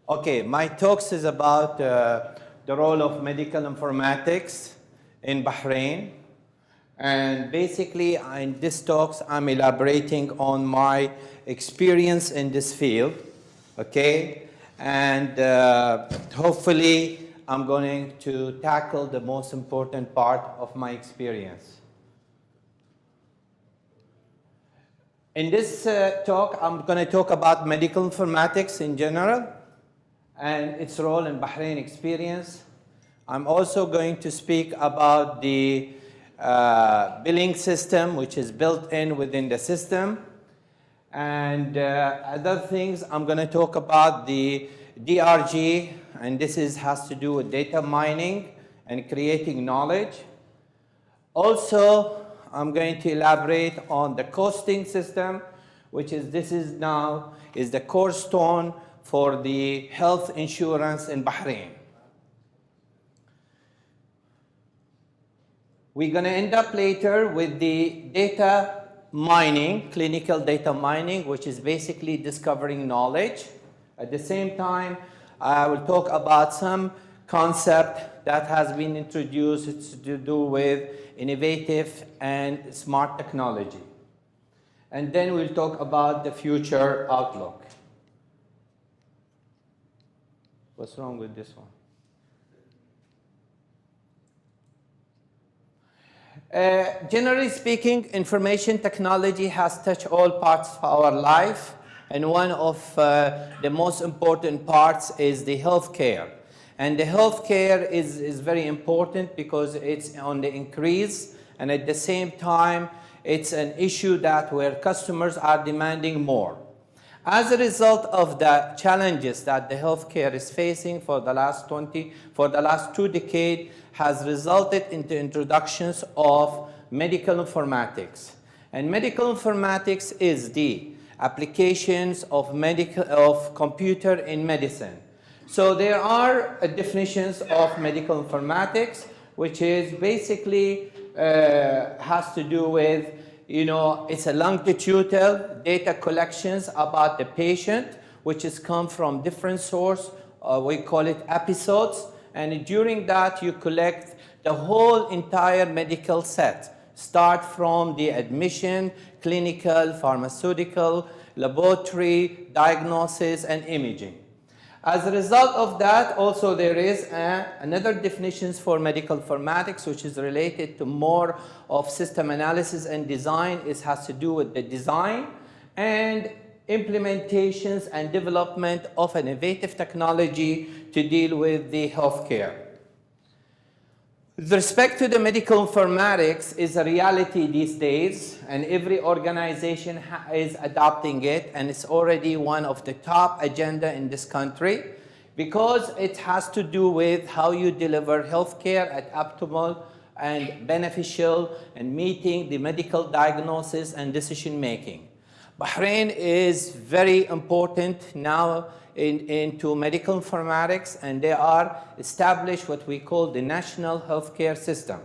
Okay, my talks is about the role of medical informatics in Bahrain. And basically, in this talks, I'm elaborating on my experience in this field, okay? And hopefully, I'm going to tackle the most important part of my experience. In this talk, I'm going to talk about medical informatics in general and its role in Bahrain experience. I'm also going to speak about the billing system, which is built in within the system. And other things, I'm going to talk about the DRG, and this has to do with data mining and creating knowledge. Also, I'm going to elaborate on the costing system, which is the cornerstone for the health insurance in Bahrain. We're going to end up later with the data mining, clinical data mining, which is basically discovering knowledge. At the same time, I will talk about some concept that has been introduced to do with innovative and smart technology. And then we'll talk about the future outlook. What's wrong with this one? Generally speaking, information technology has touched all parts of our life, and one of the most important parts is the healthcare. And the healthcare is very important because it's on the increase, and at the same time, it's an issue where customers are demanding more. As a result of the challenges that the healthcare is facing for the last 2 decades, has resulted in the introductions of medical informatics. And medical informatics is the applications of computer in medicine. So there are definitions of medical informatics, which is basically has to do with, it's a longitudinal data collections about the patient, which has come from different sources. We call it episodes. And during that, you collect the whole entire medical set. Start from the admission, clinical, pharmaceutical, laboratory, diagnosis, and imaging. As a result of that, also there is another definitions for medical informatics, which is related to more of system analysis and design. It has to do with the design and implementations and development of an innovative technology to deal with the healthcare. With respect to the medical informatics is a reality these days, and every organization is adopting it, and it's already one of the top agenda in this country because it has to do with how you deliver healthcare at optimal and beneficial and meeting the medical diagnosis and decision making. Bahrain is very important now into medical informatics, and they are established what we call the national healthcare system.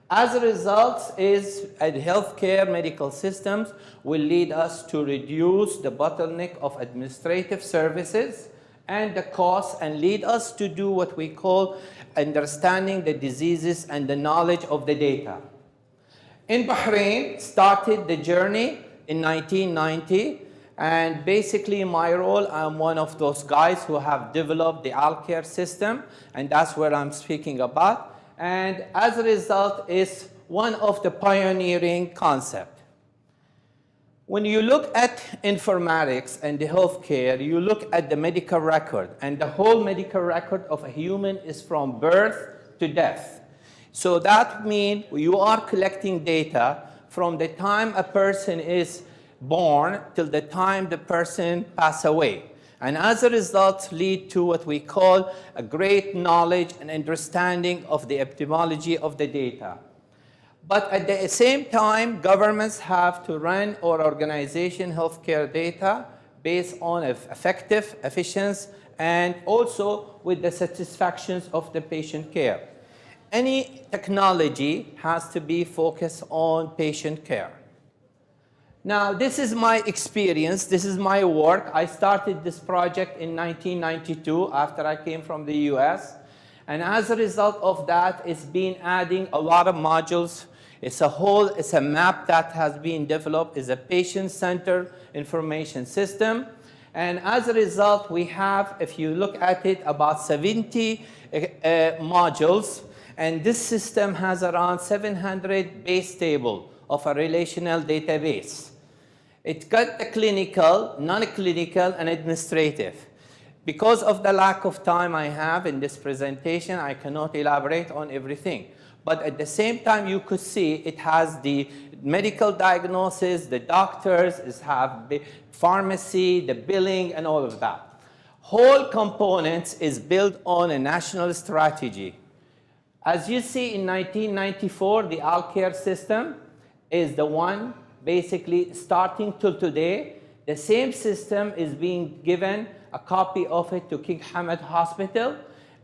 As a result, healthcare medical systems will lead us to reduce the bottleneck of administrative services and the costs, and lead us to do what we call understanding the diseases and the knowledge of the data. In Bahrain, started the journey in 1990. And basically, my role, I'm one of those guys who have developed the AlKhair system, and that's what I'm speaking about. And as a result, it's one of the pioneering concepts. When you look at informatics and the healthcare, you look at the medical record, and the whole medical record of a human is from birth to death. So that means you are collecting data from the time a person is born till the time the person passes away. And as a result, lead to what we call a great knowledge and understanding of the epidemiology of the data. But at the same time, governments have to run or organization healthcare data based on effective, efficiency, and also with the satisfactions of the patient care. Any technology has to be focused on patient care. Now, this is my experience. This is my work. I started this project in 1992 after I came from the US. And as a result of that, it's been adding a lot of modules. It's a map that has been developed. It's a patient-centered information system. And as a result, we have, if you look at it, about 70 modules. And this system has around 700 base tables of a relational database. It's got the clinical, non-clinical, and administrative. Because of the lack of time I have in this presentation, I cannot elaborate on everything. But at the same time, you could see it has the medical diagnosis, the doctors, it have the pharmacy, the billing, and all of that. Whole components is built on a national strategy. As you see in 1994, the AlKhair system is the one basically starting till today. The same system is being given, a copy of it, to King Hamad Hospital.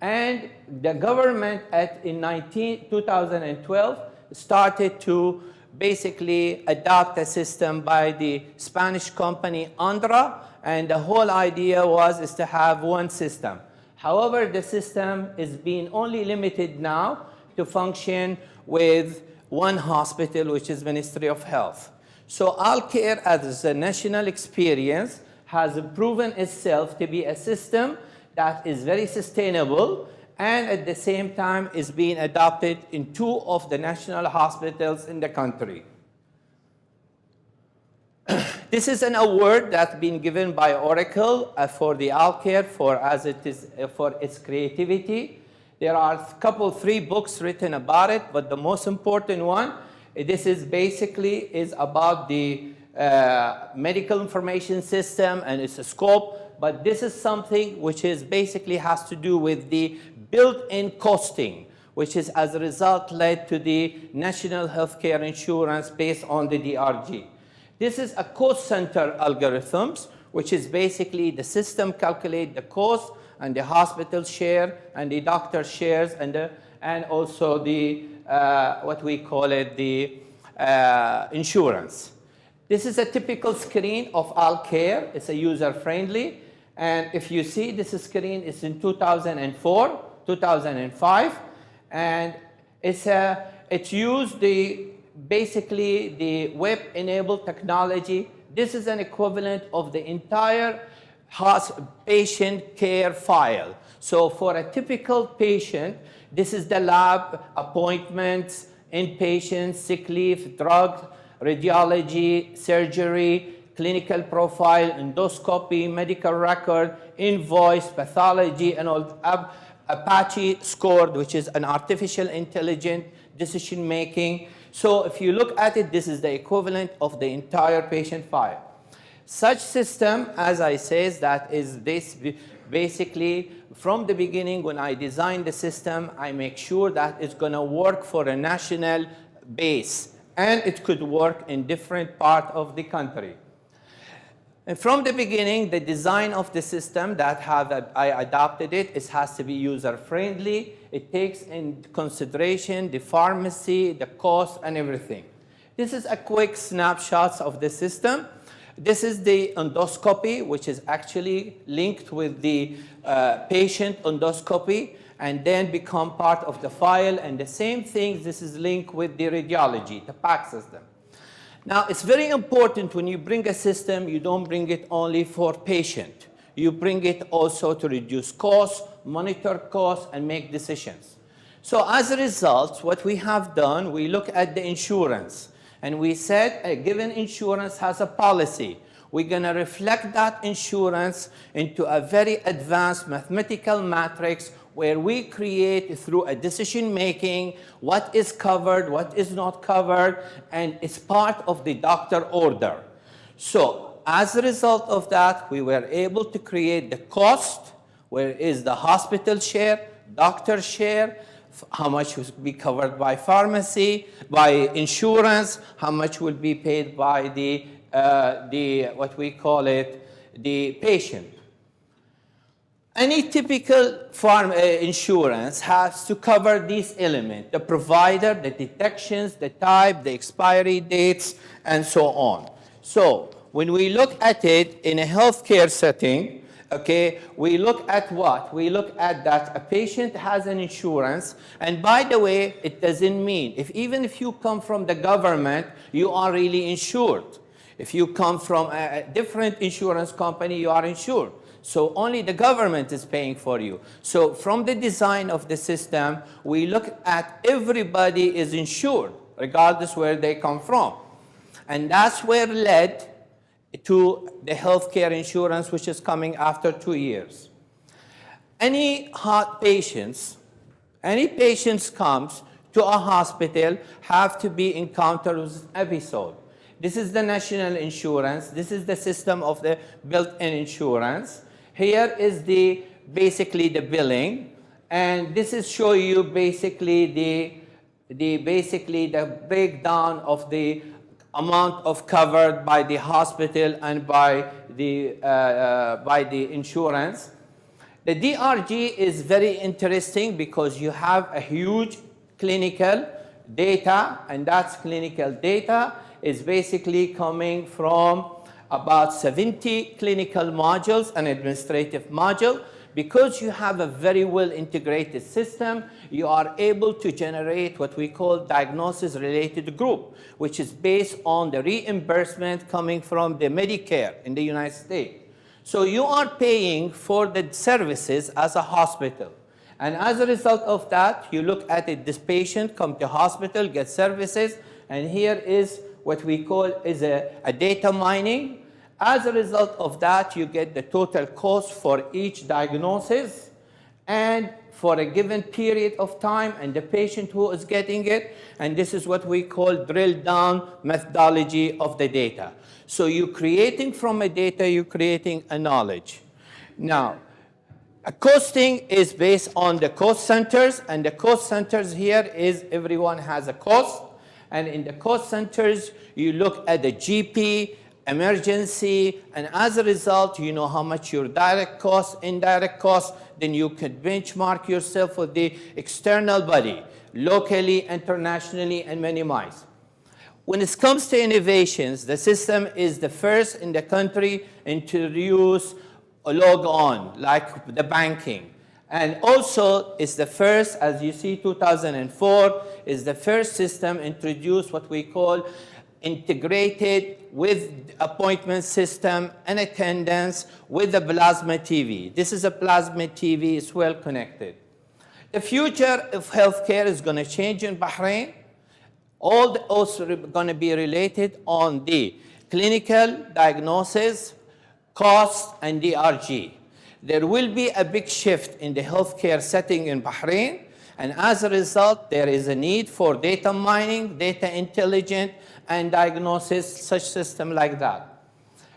And the government in 2012 started to basically adopt a system by the Spanish company Andra, and the whole idea is to have one system. However, the system is being only limited now to function with one hospital, which is Ministry of Health. So AlKhair, as a national experience, has proven itself to be a system that is very sustainable and at the same time is being adopted in 2 of the national hospitals in the country. This is an award that's been given by Oracle for the AlKhair for its creativity. There are three books written about it, but the most important one, this is about the medical information system and its scope, but this is something which is basically has to do with the built-in costing, which is as a result led to the national healthcare insurance based on the DRG. This is a cost center algorithms, which is basically the system calculate the cost and the hospital share and the doctor shares and also the what we call it the insurance. This is a typical screen of AlKhair. It's a user-friendly. And if you see, this screen is in 2004, 2005. And it's used basically the web-enabled technology. This is an equivalent of the entire patient care file. So for a typical patient, this is the lab, appointments, inpatients, sick leave, drugs, radiology, surgery, clinical profile, endoscopy, medical record, invoice, pathology, and all. Apache scored, which is an artificial intelligent decision making. So if you look at it, this is the equivalent of the entire patient file. Such system, as I says, that is this basically from the beginning when I design the system, I make sure that it's going to work for a national base. And it could work in different parts of the country. And from the beginning, the design of the system that I adopted it has to be user-friendly. It takes in consideration the pharmacy, the cost, and everything. This is a quick snapshot of the system. This is the endoscopy, which is actually linked with the patient endoscopy, and then become part of the file. And the same thing, this is linked with the radiology, the PAC system. Now, it's very important when you bring a system, you don't bring it only for patient. You bring it also to reduce costs, monitor costs, and make decisions. So as a result, what we have done, we look at the insurance. And we said a given insurance has a policy. We're going to reflect that insurance into a very advanced mathematical matrix where we create through a decision making what is covered, what is not covered, and it's part of the doctor order. So as a result of that, we were able to create the cost, where is the hospital share, doctor share, how much will be covered by pharmacy, by insurance, how much will be paid by the what we call it, the patient. Any typical insurance has to cover these elements, the provider, the detections, the type, the expiry dates, and so on. So when we look at it in a healthcare setting, okay, we look at what? We look at that a patient has an insurance, and by the way, it doesn't mean, even if you come from the government, you are really insured. If you come from a different insurance company, you are insured. So only the government is paying for you. So from the design of the system, we look at everybody is insured, regardless where they come from. And that's where led to the healthcare insurance, which is coming after 2 years. Any patients comes to a hospital have to be encountered with an episode. This is the national insurance. This is the system of the built-in insurance. Here is basically the billing, and this is show you basically the breakdown of the amount of covered by the hospital and by the insurance. The DRG is very interesting because you have a huge clinical data, and that's clinical data is basically coming from about 70 clinical modules and administrative module. Because you have a very well integrated system, you are able to generate what we call diagnosis related group, which is based on the reimbursement coming from the Medicare in the United States. So you are paying for the services as a hospital. And as a result of that, you look at it, this patient come to hospital, get services, and here is what we call is a data mining. As a result of that, you get the total cost for each diagnosis and for a given period of time and the patient who is getting it. And this is what we call drill down methodology of the data. So you're creating from a data, you're creating a knowledge. Now, a costing is based on the cost centers, and the cost centers here is everyone has a cost. And in the cost centers, you look at the GP, emergency, and as a result, you know how much your direct cost, indirect cost, then you can benchmark yourself with the external body, locally, internationally, and minimize. When it comes to innovations, the system is the first in the country to introduce a log on, like the banking. And also, it's the first, as you see, 2004, is the first system introduced what we call integrated with appointment system and attendance with the plasma TV. This is a plasma TV, it's well connected. The future of healthcare is going to change in Bahrain. All also going to be related on the clinical diagnosis, cost, and DRG. There will be a big shift in the healthcare setting in Bahrain, and as a result, there is a need for data mining, data intelligence, and diagnosis, such system like that.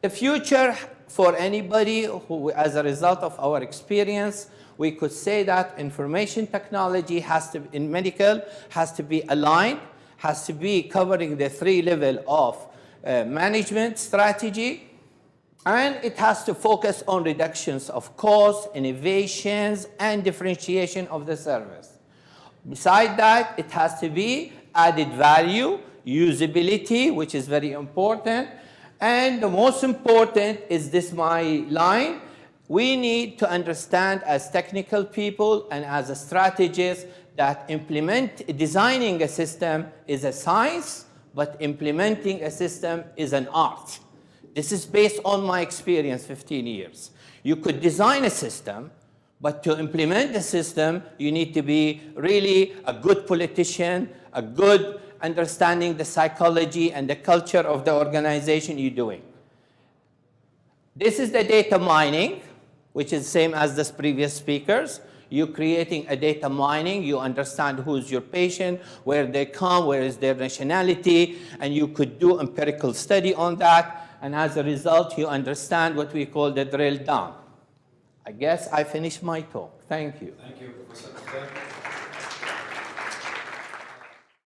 The future for anybody who, as a result of our experience, we could say that information technology has to, in medical, has to be aligned, has to be covering the 3 levels of management strategy, and it has to focus on reductions of cost, innovations, and differentiation of the service. Besides that, it has to be added value, usability, which is very important, and the most important is this my line. We need to understand as technical people and as a strategist that designing a system is a science, but implementing a system is an art. This is based on my experience, 15 years. You could design a system, but to implement the system, you need to be really a good politician, a good understanding the psychology and the culture of the organization you're doing. This is the data mining, which is same as the previous speakers. You're creating a data mining, you understand who's your patient, where they come, where is their nationality, and you could do empirical study on that, and as a result, you understand what we call the drill down. I guess I finished my talk. Thank you. Thank you, Professor Mukhtar.